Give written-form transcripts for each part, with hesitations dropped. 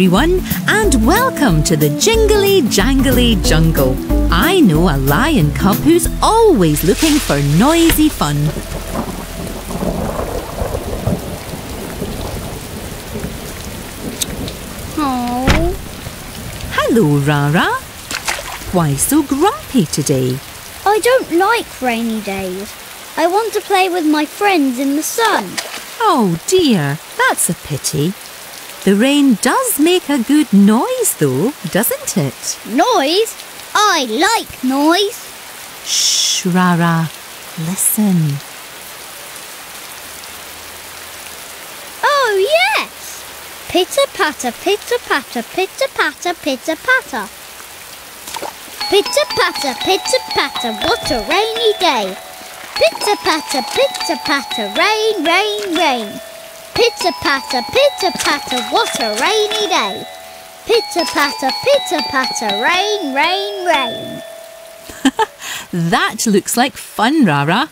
everyone, and welcome to the Jingly Jangly Jungle. I know a lion cub who's always looking for noisy fun. Oh. Hello, Rara. Why so grumpy today? I don't like rainy days. I want to play with my friends in the sun. Oh dear, that's a pity. The rain does make a good noise though, doesn't it? Noise? I like noise. Shh, Rara. Listen. Oh, yes. Pitter-patter, pitter-patter, pitter-patter, pitter-patter. Pitter-patter, pitter-patter, what a rainy day. Pitter-patter, pitter-patter, rain, rain, rain. Pitter-patter, pitter-patter, what a rainy day. Pitter-patter, pitter-patter, rain, rain, rain. That looks like fun, Rara.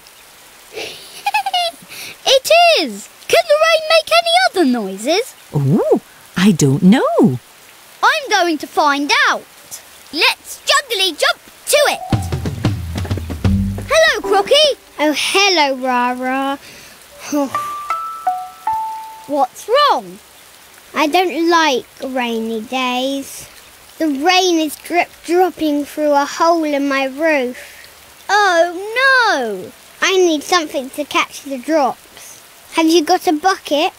It is. Can the rain make any other noises? Oh, I don't know. I'm going to find out. Let's juggly jump to it. Hello, Crocky. Oh, hello, Rara. What's wrong? I don't like rainy days. The rain is dropping through a hole in my roof. Oh, no. I need something to catch the drops. Have you got a bucket?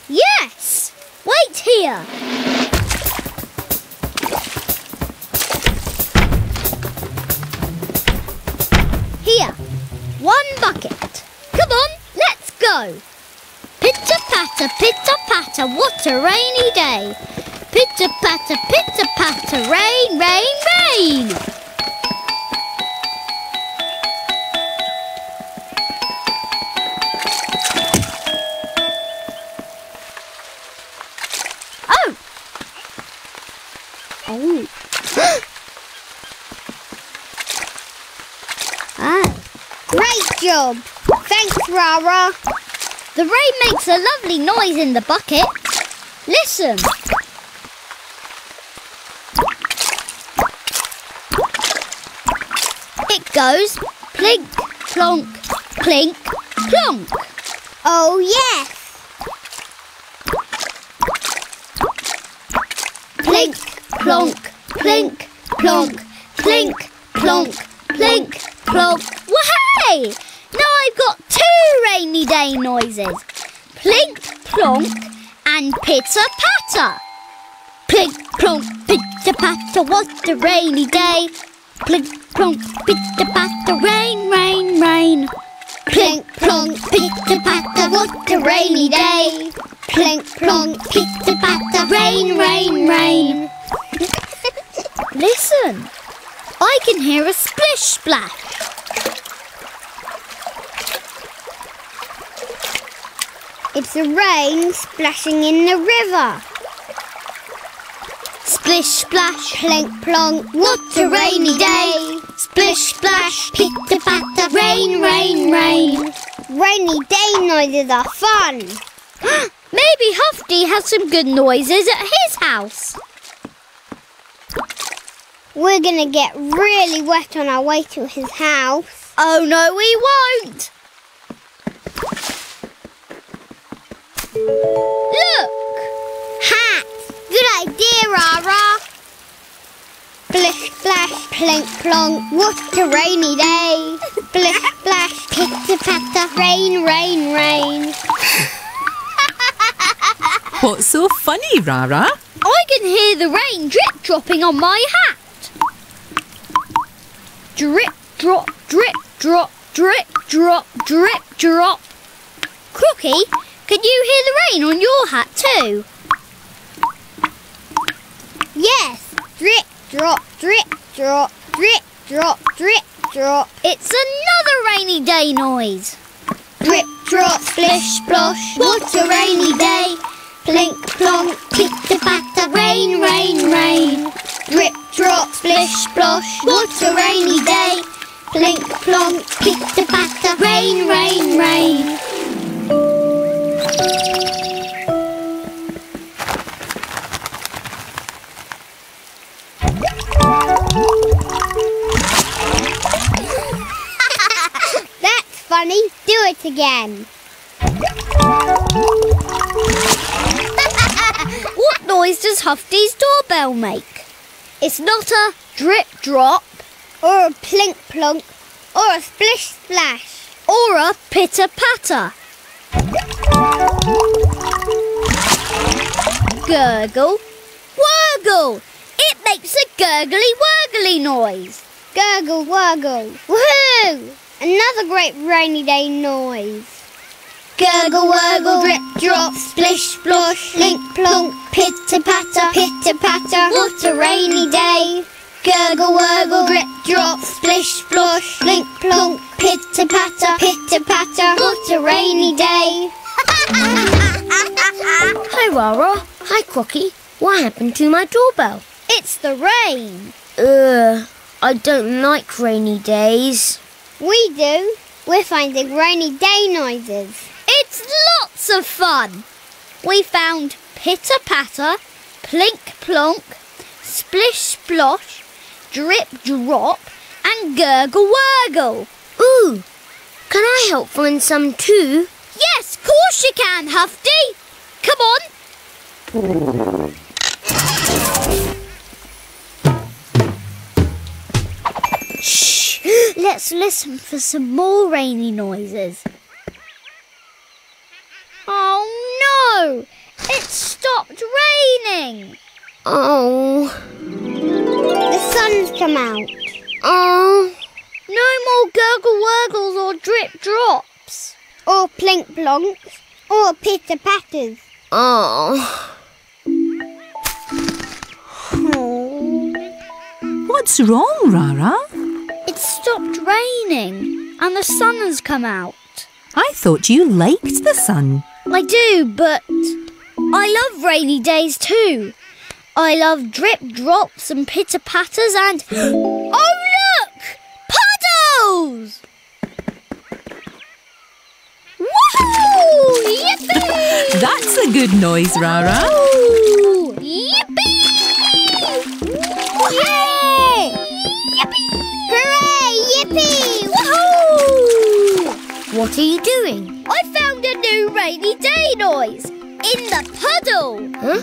Yes. Wait here. Here. One bucket. Come on, let's go. Pitter-patter, pitter-patter, what a rainy day. Pitter-patter, pitter-patter, rain, rain, rain. Oh! Oh. Great job. Thanks, Rara. The rain makes a lovely noise in the bucket. Listen. It goes plink, plonk, plink, plonk. Oh, yes. Plink, plonk, plink, plonk, plink, plonk, plink, plonk. Wahey! Now I've got two rainy day noises. Plink, plonk and pitter-patter. Plink, plonk, pitter-patter, what a rainy day. Plink, plonk, pitter-patter, rain, rain, rain. Plink, plonk, pitter-patter, what a rainy day. Plink, plonk, pitter-patter, rain, rain, rain. Listen, I can hear a splish-splash. It's the rain splashing in the river. Splish, splash, Plink, plonk, what a rainy day. Splish, splash, pitter-patter, rain, rain, rain. Rainy day noises are fun. Maybe Huffy has some good noises at his house. We're going to get really wet on our way to his house. Oh, no, we won't. Look! Hat! Good idea, Rara. Splish, splash, plink, plonk, what a rainy day. Splish, splash, pitter-patter, rain, rain, rain. What's so funny, Rara? I can hear the rain drip-dropping on my hat. Drip, drop, drip, drop, drip, drop, drip, drop. Crookie, can you hear the rain on your hat too? Yes, drip, drop, drip, drop, drip, drop, drip, drop. It's another rainy day noise. Drip, drop, splish, splosh, what a rainy day. Plink, plonk, pitter-patter, rain, rain, rain. Drip, drop, splish, splosh, what a rainy day. Plink, plonk, pitter-patter, rain, rain, rain. Granny, do it again. What noise does Huffy's doorbell make? It's not a drip-drop, Or a plink-plonk, or a splish-splash. or a pitter-patter. Gurgle, wurgle. It makes a gurgly-wurgly noise. Gurgle, wurgle. Woohoo! Another great rainy day noise. Gurgle, wurgle, drip, drop, splish, splosh, link, plonk, pitter-patter, pitter-patter. What a rainy day. Gurgle, wurgle, drip, drop, splish, splosh, link, plonk, pitter-patter, pitter-patter. What a rainy day. Hi, Rara. Hi, Crocky. What happened to my doorbell? It's the rain. I don't like rainy days. We do. We're finding rainy day noises. It's lots of fun. We found pitter-patter, plink-plonk, splish-splosh, drip-drop and gurgle-wurgle. Ooh, can I help find some too? Yes, of course you can, Huffy. Come on. Shh! Let's listen for some more rainy noises. Oh no! It stopped raining! Oh. The sun's come out. Oh. No more gurgle-wurgles or drip-drops. Or plink-plonks. Or pitter-patters. Oh. What's wrong, Rara? It stopped raining and the sun has come out. I thought you liked the sun. I do, but I love rainy days too. I love drip-drops and pitter-patters and... Oh, look! Puddles! Woohoo! Yippee! That's a good noise, Rara. Ooh, yippee! Yay! Yippee! Hooray! Yippee! Woohoo! What are you doing? I found a new rainy day noise in the puddle. Huh?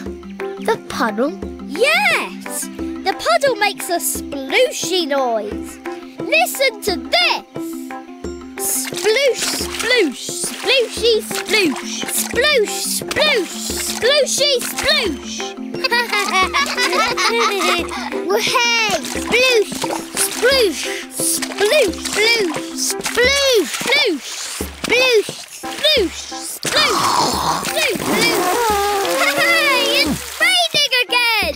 The puddle? Yes, the puddle makes a splooshy noise. Listen to this. Sploosh, sploosh, splooshy, sploosh. Sploosh, sploosh, splooshy, sploosh. Woohoo! Sploosh! Sploosh, sploosh, sploosh, sploosh, sploosh, sploosh, sploosh, sploosh, sploosh, sploosh. Hey, it's raining again!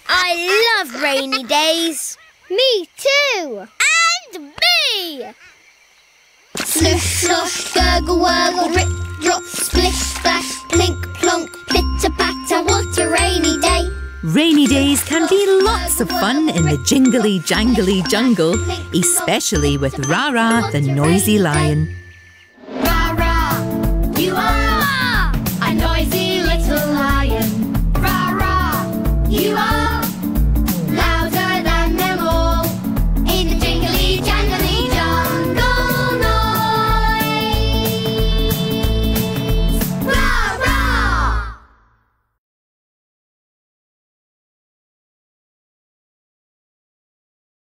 I love rainy days. Me too! And me! Slush, slosh, gurgle, wurgle, drip, drop, splish, splash, plink, plonk, pitter-patter, what a rainy day. Rainy days can be lots of fun in the jingly jangly jungle, especially with Rara the noisy lion.